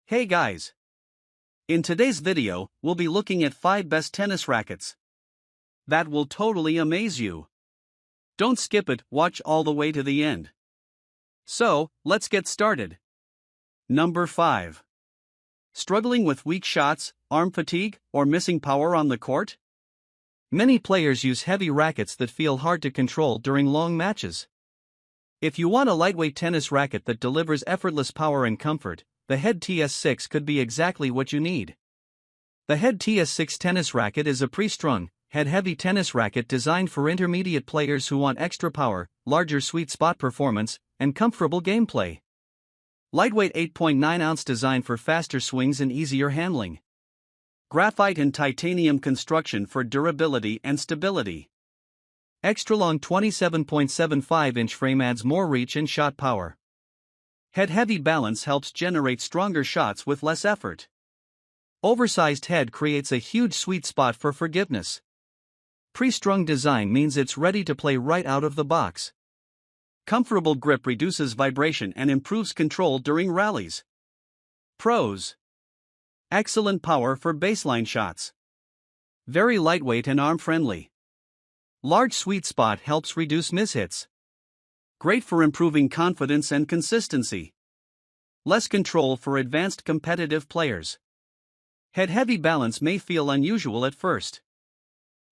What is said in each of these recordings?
Hey guys! In today's video, we'll be looking at 5 best tennis rackets. That will totally amaze you. Don't skip it, watch all the way to the end. So, let's get started. Number 5. Struggling with weak shots, arm fatigue, or missing power on the court? Many players use heavy rackets that feel hard to control during long matches. If you want a lightweight tennis racket that delivers effortless power and comfort, the Head TS6 could be exactly what you need. The Head TS6 tennis racket is a pre-strung, head-heavy tennis racket designed for intermediate players who want extra power, larger sweet spot performance, and comfortable gameplay. Lightweight 8.9-ounce design for faster swings and easier handling. Graphite and titanium construction for durability and stability. Extra long 27.75-inch frame adds more reach and shot power. Head-heavy balance helps generate stronger shots with less effort. Oversized head creates a huge sweet spot for forgiveness. Pre-strung design means it's ready to play right out of the box. Comfortable grip reduces vibration and improves control during rallies. Pros: excellent power for baseline shots. Very lightweight and arm-friendly. Large sweet spot helps reduce mishits. Great for improving confidence and consistency. Less control for advanced competitive players. Head-heavy balance may feel unusual at first.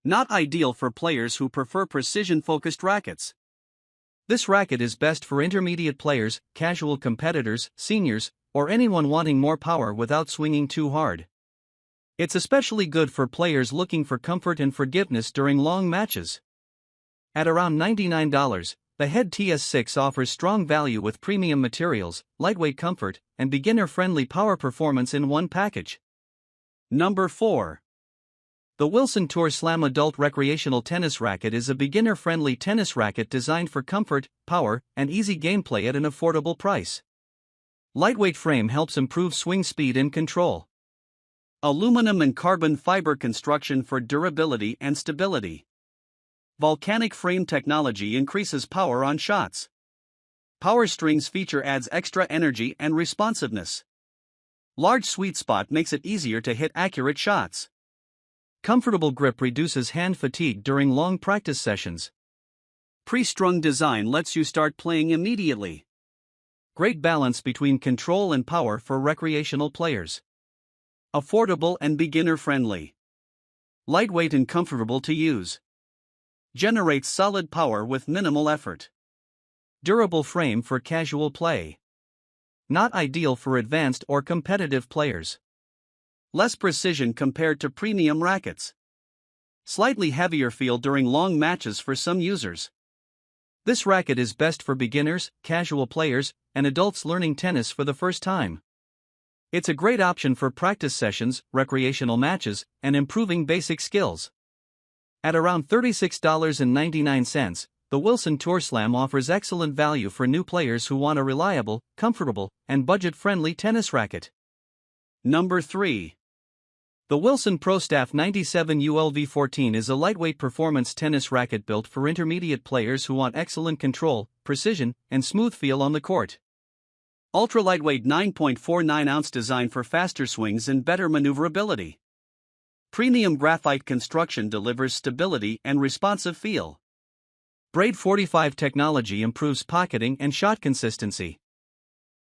Not ideal for players who prefer precision-focused rackets. This racket is best for intermediate players, casual competitors, seniors, or anyone wanting more power without swinging too hard. It's especially good for players looking for comfort and forgiveness during long matches. At around $99, the Head TS6 offers strong value with premium materials, lightweight comfort, and beginner-friendly power performance in one package. Number 4. The Wilson Tour Slam Adult Recreational Tennis Racket is a beginner-friendly tennis racket designed for comfort, power, and easy gameplay at an affordable price. Lightweight frame helps improve swing speed and control. Aluminum and carbon fiber construction for durability and stability. Volcanic frame technology increases power on shots. Power strings feature adds extra energy and responsiveness. Large sweet spot makes it easier to hit accurate shots. Comfortable grip reduces hand fatigue during long practice sessions. Pre-strung design lets you start playing immediately. Great balance between control and power for recreational players. Affordable and beginner-friendly. Lightweight and comfortable to use. Generates solid power with minimal effort. Durable frame for casual play. Not ideal for advanced or competitive players. Less precision compared to premium rackets. Slightly heavier feel during long matches for some users. This racket is best for beginners, casual players, and adults learning tennis for the first time. It's a great option for practice sessions, recreational matches, and improving basic skills. At around $36.99, the Wilson Tour Slam offers excellent value for new players who want a reliable, comfortable, and budget-friendly tennis racket. Number 3. The Wilson Pro Staff 97 ULV14 is a lightweight performance tennis racket built for intermediate players who want excellent control, precision, and smooth feel on the court. Ultra-lightweight 9.49-ounce design for faster swings and better maneuverability. Premium graphite construction delivers stability and responsive feel. Braid 45 technology improves pocketing and shot consistency.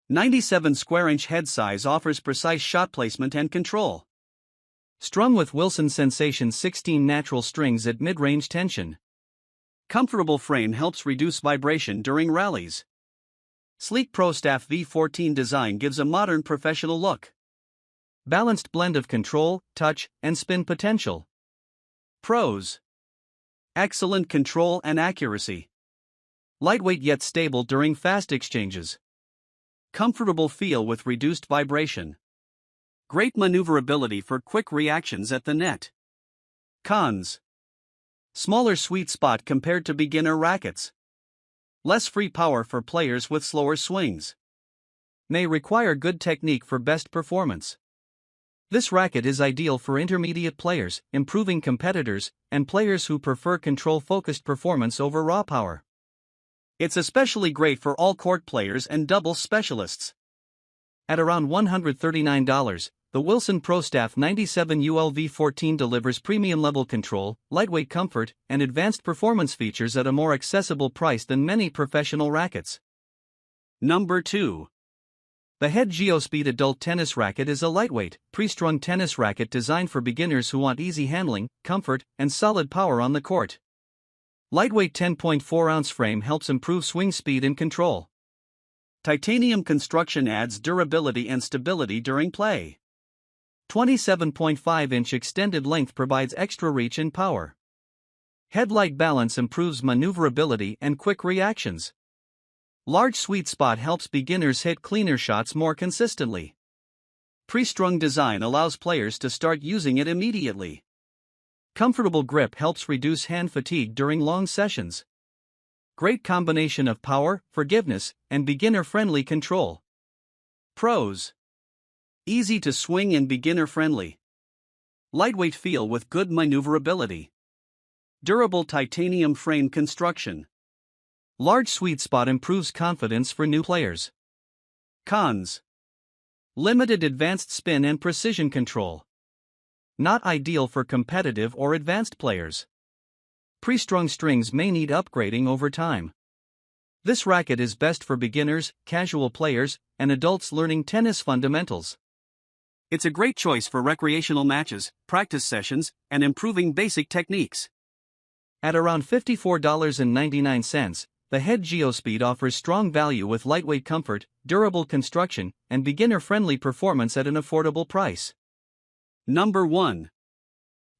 97 square-inch head size offers precise shot placement and control. Strung with Wilson Sensation 16 natural strings at mid-range tension. Comfortable frame helps reduce vibration during rallies. Sleek Pro Staff V14 design gives a modern professional look. Balanced blend of control, touch, and spin potential. Pros: excellent control and accuracy. Lightweight yet stable during fast exchanges. Comfortable feel with reduced vibration. Great maneuverability for quick reactions at the net. Cons: smaller sweet spot compared to beginner rackets. Less free power for players with slower swings. May require good technique for best performance. This racket is ideal for intermediate players, improving competitors, and players who prefer control-focused performance over raw power. It's especially great for all court players and doubles specialists. At around $139, the Wilson Pro Staff 97 ULV14 delivers premium level control, lightweight comfort, and advanced performance features at a more accessible price than many professional rackets. Number 2. The Head Geospeed Adult Tennis Racket is a lightweight, pre-strung tennis racket designed for beginners who want easy handling, comfort, and solid power on the court. Lightweight 10.4-ounce frame helps improve swing speed and control. Titanium construction adds durability and stability during play. 27.5-inch extended length provides extra reach and power. Head-like balance improves maneuverability and quick reactions. Large sweet spot helps beginners hit cleaner shots more consistently. Pre-strung design allows players to start using it immediately. Comfortable grip helps reduce hand fatigue during long sessions. Great combination of power, forgiveness, and beginner-friendly control. Pros: easy to swing and beginner-friendly. Lightweight feel with good maneuverability. Durable titanium frame construction. Large sweet spot improves confidence for new players. Cons: limited advanced spin and precision control. Not ideal for competitive or advanced players. Pre-strung strings may need upgrading over time. This racket is best for beginners, casual players, and adults learning tennis fundamentals. It's a great choice for recreational matches, practice sessions, and improving basic techniques. At around $54.99, the Head Geospeed offers strong value with lightweight comfort, durable construction, and beginner-friendly performance at an affordable price. Number 1.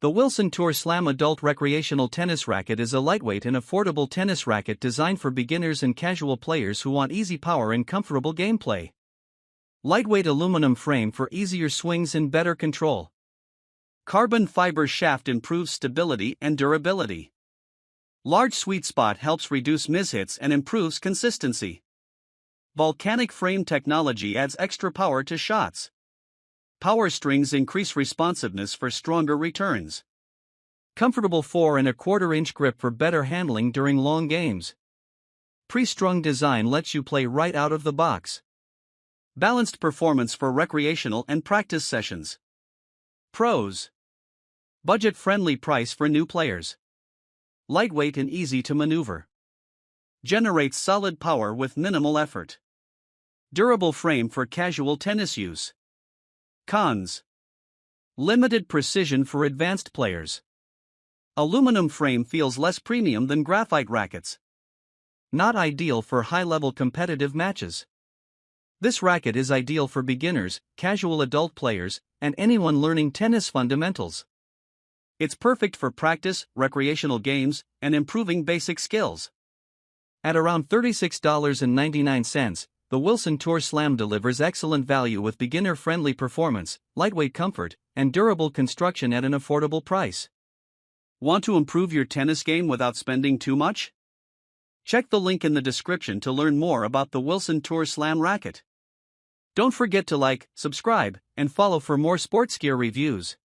The Wilson Tour Slam Adult Recreational Tennis Racket is a lightweight and affordable tennis racket designed for beginners and casual players who want easy power and comfortable gameplay. Lightweight aluminum frame for easier swings and better control. Carbon fiber shaft improves stability and durability. Large sweet spot helps reduce mishits and improves consistency. Volcanic frame technology adds extra power to shots. Power strings increase responsiveness for stronger returns. Comfortable 4¼ inch grip for better handling during long games. Pre-strung design lets you play right out of the box. Balanced performance for recreational and practice sessions. Pros: budget-friendly price for new players. Lightweight and easy to maneuver. Generates solid power with minimal effort. Durable frame for casual tennis use. Cons: limited precision for advanced players. Aluminum frame feels less premium than graphite rackets. Not ideal for high-level competitive matches. This racket is ideal for beginners, casual adult players, and anyone learning tennis fundamentals. It's perfect for practice, recreational games, and improving basic skills. At around $36.99, the Wilson Tour Slam delivers excellent value with beginner-friendly performance, lightweight comfort, and durable construction at an affordable price. Want to improve your tennis game without spending too much? Check the link in the description to learn more about the Wilson Tour Slam racket. Don't forget to like, subscribe, and follow for more sports gear reviews.